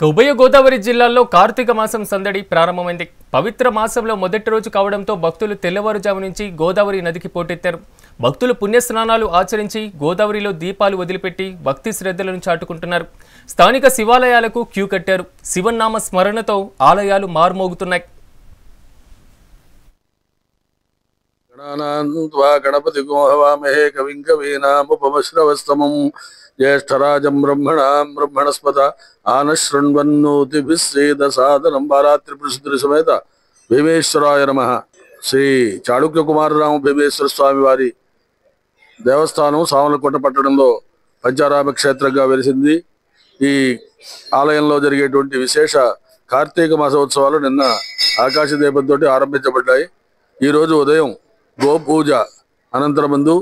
ఉభయ గోదావరి జిల్లాల్లో కార్తీక మాసం సందడి ప్రారంభమైంది. పవిత్ర మాసంలో మొదటి రోజు కావడంతో భక్తులు తెల్లవారుజాము నుంచి గోదావరి నదికి పోటెత్తారు. భక్తులు పుణ్యస్నానాలు ఆచరించి గోదావరిలో దీపాలు వదిలిపెట్టి భక్తి శ్రద్ధలను చాటుకుంటున్నారు. స్థానిక శివాలయాలకు క్యూ కట్టారు. శివనామ స్మరణతో ఆలయాలు మారుమోగుతున్నాయి. గణపతి గోహవామహే కవిం కవీనాముపమశ్రవస్తమం జ్యేష్ఠరాజం బ్రహ్మణస్పత ఆనశృణ్వన్నోతిభిస్సేద సాదనం బారాత్రి ప్రసిద్ధి సమేత భీమేశ్వరాయ నమః. శ్రీ చాళుక్య కుమారరామ భీమేశ్వర స్వామి వారి దేవస్థానం సామలకోట పట్టణంలో పంచారామ క్షేత్రంగా వెలిసింది. ఈ ఆలయంలో జరిగేటువంటి విశేష కార్తీక మాసోత్సవాలు నిన్న ఆకాశ దీపంతో ఆరంభించబడ్డాయి. ఈరోజు ఉదయం గోపూజ అనంతరమందు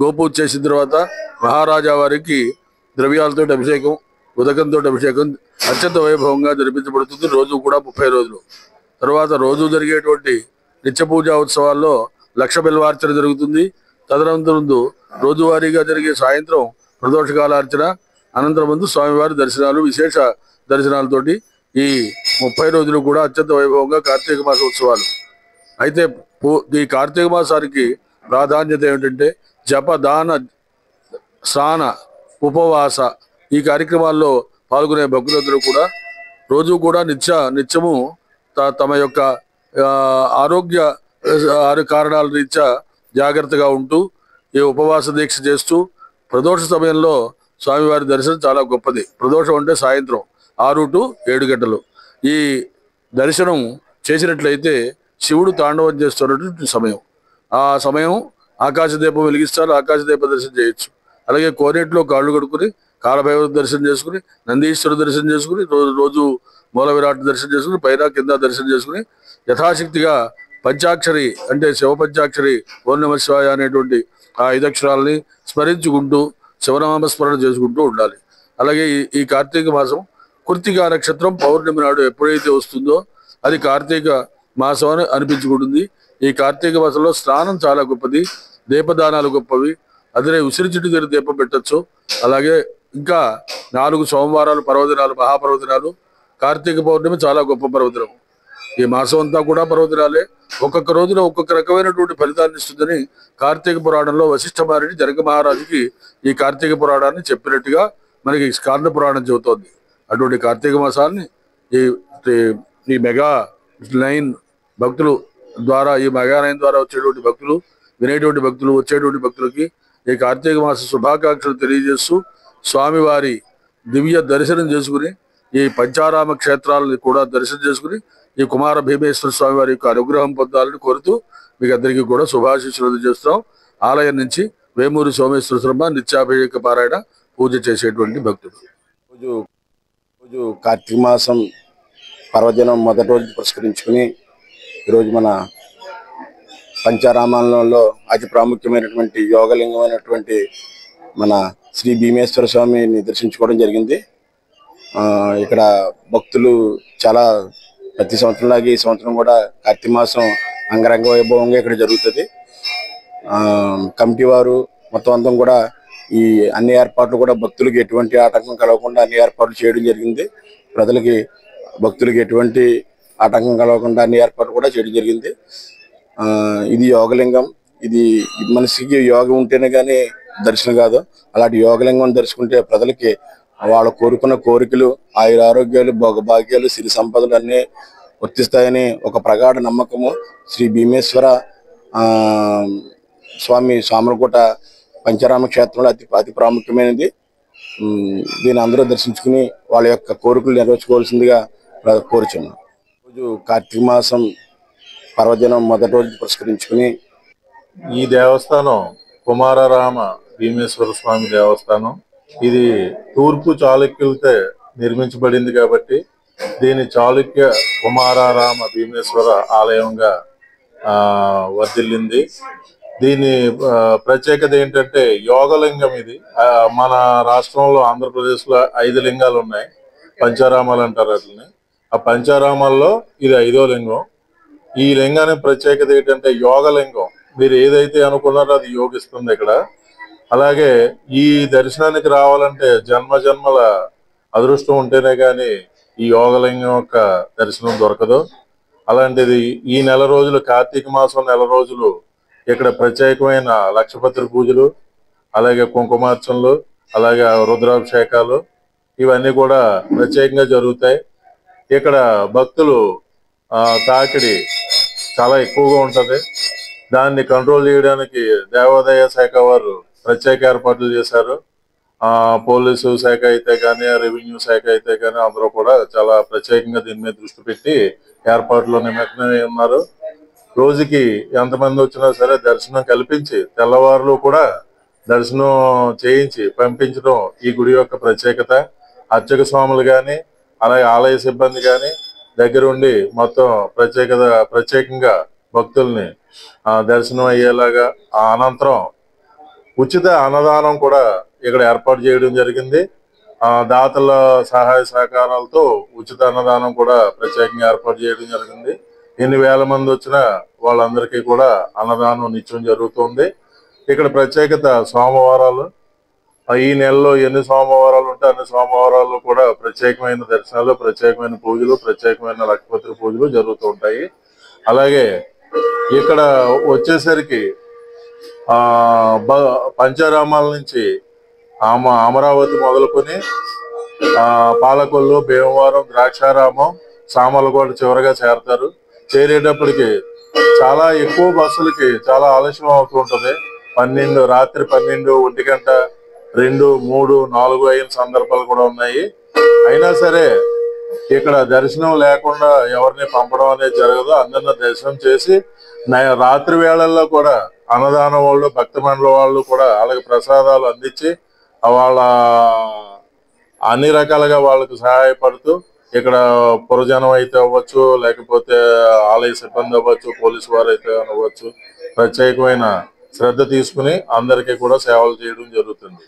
గోపూజ చేసిన తర్వాత మహారాజా వారికి ద్రవ్యాలతో అభిషేకం, ఉదకంతో అభిషేకం అత్యంత వైభవంగా జరిపించబడుతుంది. రోజు కూడా 30 రోజులు. తర్వాత రోజు జరిగేటువంటి నిత్య పూజా ఉత్సవాల్లో లక్ష బిల్వార్చన జరుగుతుంది. తదనంతరం రోజువారీగా జరిగే సాయంత్రం ప్రదోషకాలార్చన, అనంతరం ముందు స్వామివారి దర్శనాలు, విశేష దర్శనాలతోటి ఈ 30 రోజులు కూడా అత్యంత వైభవంగా కార్తీక మాస ఉత్సవాలు. అయితే ఈ కార్తీక మాసానికి ప్రాధాన్యత ఏమిటంటే జప, దాన, స్నాన, ఉపవాస ఈ కార్యక్రమాల్లో పాల్గొనే భక్తులందరూ కూడా రోజు కూడా నిత్యము తమ యొక్క ఆరోగ్య కారణాల రీత్యా జాగ్రత్తగా ఉంటూ ఈ ఉపవాస దీక్ష చేస్తూ ప్రదోష సమయంలో స్వామివారి దర్శనం చాలా గొప్పది. ప్రదోషం అంటే సాయంత్రం 6 to 7 గంటలు. ఈ దర్శనం చేసినట్లయితే శివుడు తాండవం చేస్తున్నటువంటి సమయం. ఆ సమయం ఆకాశదీపం వెలిగిస్తారు, ఆకాశదీప దర్శనం చేయొచ్చు. అలాగే కోనేటిలో కాళ్ళు కడుక్కుని కాలభైరవ దర్శనం చేసుకుని, నందీశ్వర దర్శనం చేసుకుని, రోజు మూల విరాట్ దర్శనం చేసుకుని, పైన కింద దర్శనం చేసుకుని యథాశక్తిగా పంచాక్షరి అంటే శివ పంచాక్షరి ఓం నమః శివాయ అనేటువంటి ఆ 5 అక్షరాలని స్మరించుకుంటూ శివనామస్మరణ చేసుకుంటూ ఉండాలి. అలాగే ఈ కార్తీక మాసం కృత్తికా నక్షత్రం పౌర్ణమి నాడు ఎప్పుడైతే వస్తుందో అది కార్తీక మాసం అని అనిపించుకుంటుంది. ఈ కార్తీక మాసంలో స్నానం చాలా గొప్పది, దీపదానాలు గొప్పవి. అదే ఉసిరి చెట్టు దగ్గర దీపం పెట్టచ్చు. అలాగే ఇంకా 4 సోమవారాలు పర్వదినాలు, మహాపర్వదినాలు. కార్తీక పౌర్ణమి చాలా గొప్ప పర్వదినం. ఈ మాసం అంతా కూడా పర్వదినాలే. ఒక్కొక్క రోజున ఒక్కొక్క రకమైనటువంటి ఫలితాన్ని ఇస్తుందని కార్తీక పురాణంలో వశిష్ఠ మహర్షి జనక మహారాజుకి ఈ కార్తీక పురాణాన్ని చెప్పినట్టుగా మనకి స్కాంద పురాణం చెబుతోంది. అటువంటి కార్తీక మాసాన్ని ఈ మెగా 9 భక్తులు ద్వారా, ఈ మెగా 9 ద్వారా వచ్చేటువంటి భక్తులు, వినేటువంటి భక్తులు, వచ్చేటువంటి భక్తులకి ఈ కార్తీక మాస శుభాకాంక్షలు తెలియజేస్తూ స్వామివారి దివ్య దర్శనం చేసుకుని ఈ పంచారామ క్షేత్రాలను కూడా దర్శనం చేసుకుని ఈ కుమార భీమేశ్వర స్వామి వారి యొక్క అనుగ్రహం పొందాలని కోరుతూ మీకు అందరికీ కూడా శుభాశీస్సులు చేస్తున్నాం. ఆలయం నుంచి వేమూరి సోమేశ్వర శర్మ నిత్యాభిషేక పారాయణ పూజ చేసేటువంటి భక్తుడు. రోజు కార్తీక మాసం పర్వదినం మొదటి రోజు పురస్కరించుకుని ఈరోజు మన పంచారామాలలో అతి ప్రాముఖ్యమైనటువంటి యోగలింగమైనటువంటి మన శ్రీ భీమేశ్వర స్వామిని దర్శించుకోవడం జరిగింది. ఇక్కడ భక్తులు చాలా ప్రతి సంవత్సరంలాగే ఈ సంవత్సరం కూడా కార్తీక మాసం అంగరంగ వైభవంగా ఇక్కడ జరుగుతుంది. కమిటీ వారు మొత్తం అంతా కూడా ఈ అన్ని ఏర్పాట్లు కూడా భక్తులకి ఎటువంటి ఆటంకం కలగకుండా అన్ని ఏర్పాట్లు చేయడం జరిగింది. ప్రజలకి భక్తులకి ఎటువంటి ఆటంకం కలగకుండా అన్ని ఏర్పాట్లు కూడా చేయడం జరిగింది. ఇది యోగలింగం. ఇది మనిషికి యోగం ఉంటేనే కానీ దర్శనం కాదు. అలాంటి యోగలింగం దర్శించుకుంటే ప్రజలకి వాళ్ళు కోరుకున్న కోరికలు, ఆయుర ఆరోగ్యాలు, భోగభాగ్యాలు, సిరి సంపదలు అన్నీ వర్తిస్తాయని ఒక ప్రగాఢ నమ్మకము. శ్రీ భీమేశ్వర స్వామి సామలకోట పంచారామ క్షేత్రంలో అతి ప్రాముఖ్యమైనది. దీన్ని అందరూ దర్శించుకుని వాళ్ళ యొక్క కోరికలు నెరవేర్చుకోవాల్సిందిగా కోరుచున్నాం. రోజు కార్తీక మాసం పర్వదినం మొదటి రోజు పురస్కరించుకుని ఈ దేవస్థానం కుమారరామ భీమేశ్వర స్వామి దేవస్థానం. ఇది తూర్పు చాళుక్యులతో నిర్మించబడింది కాబట్టి దీని చాళుక్య కుమారరామ భీమేశ్వర ఆలయంగా వర్ధిల్లింది. దీని ప్రత్యేకత ఏంటంటే యోగలింగం. ఇది మన రాష్ట్రంలో ఆంధ్రప్రదేశ్లో 5 లింగాలు ఉన్నాయి, పంచారామాలు అంటారు వాటిని. ఆ పంచారామాల్లో ఇది 5వ లింగం. ఈ లింగానికి ప్రత్యేకత ఏంటంటే యోగలింగం. మీరు ఏదైతే అనుకున్నారో అది యోగిస్తుంది ఇక్కడ. అలాగే ఈ దర్శనానికి రావాలంటే జన్మ జన్మల అదృష్టం ఉంటేనే కానీ ఈ యోగలింగం యొక్క దర్శనం దొరకదు. అలాంటిది ఈ నెల రోజులు, కార్తీక మాసం నెల రోజులు ఇక్కడ ప్రత్యేకమైన లక్షపత్రి పూజలు, అలాగే కుంకుమార్చనలు, అలాగే రుద్రాభిషేకాలు ఇవన్నీ కూడా ప్రత్యేకంగా జరుగుతాయి. ఇక్కడ భక్తులు తాకిడి చాలా ఎక్కువగా ఉంటుంది. దాన్ని కంట్రోల్ చేయడానికి దేవాదాయ శాఖ వారు ప్రత్యేక ఏర్పాట్లు చేశారు. పోలీసు శాఖ అయితే కానీ, రెవెన్యూ శాఖ అయితే కానీ అందరూ కూడా చాలా ప్రత్యేకంగా దీని మీద దృష్టి పెట్టి ఏర్పాట్లు నిమగ్నమై ఉన్నారు. రోజుకి ఎంతమంది వచ్చినా సరే దర్శనం కల్పించి తెల్లవారులు కూడా దర్శనం చేయించి పంపించడం ఈ గుడి యొక్క ప్రత్యేకత. అర్చక స్వాములు కానీ, అలాగే ఆలయ సిబ్బంది కానీ దగ్గరుండి మొత్తం ప్రత్యేకంగా భక్తుల్ని దర్శనం అయ్యేలాగా, అనంతరం ఉచిత అన్నదానం కూడా ఇక్కడ ఏర్పాటు చేయడం జరిగింది. దాతల సహాయ సహకారాలతో ఉచిత అన్నదానం కూడా ప్రత్యేకంగా ఏర్పాటు చేయడం జరిగింది. ఎన్ని వేల మంది వచ్చినా వాళ్ళందరికీ కూడా అన్నదానం నిత్యం జరుగుతుంది. ఇక్కడ ప్రత్యేకత సోమవారాలు. ఈ నెలలో ఎన్ని సోమవారాలు ఉంటే అన్ని సోమవారాలు కూడా ప్రత్యేకమైన దర్శనాలు, ప్రత్యేకమైన పూజలు, ప్రత్యేకమైన లక్షపత్రి పూజలు జరుగుతూ ఉంటాయి. అలాగే ఇక్కడ వచ్చేసరికి పంచారామాల నుంచి అమరావతి మొదలుకొని పాలకొల్లు, భీమవరం, ద్రాక్షారామం, సామర్లకోట చివరిగా చేరతారు. చేరేటప్పటికి చాలా ఎక్కువ బస్సులకి చాలా ఆలస్యం అవుతూ ఉంటుంది. రాత్రి 12, 1 గంట, 2, 3, 4 అయిన సందర్భాలు కూడా ఉన్నాయి. అయినా సరే ఇక్కడ దర్శనం లేకుండా ఎవరిని పంపడం అనేది జరగదు. అందరినీ దర్శనం చేసి రాత్రి వేళల్లో కూడా అన్నదానం వాళ్ళు, భక్తి మండలి వాళ్ళు కూడా అలాగే ప్రసాదాలు అందించి వాళ్ళ అన్ని రకాలుగా వాళ్ళకు సహాయపడుతూ ఇక్కడ పురజనం అయితే అవ్వచ్చు, లేకపోతే ఆలయ సిబ్బంది అవ్వచ్చు, పోలీసు వారు అయితే అవ్వచ్చు, ప్రత్యేకమైన శ్రద్ధ తీసుకుని అందరికీ కూడా సేవలు చేయడం జరుగుతుంది.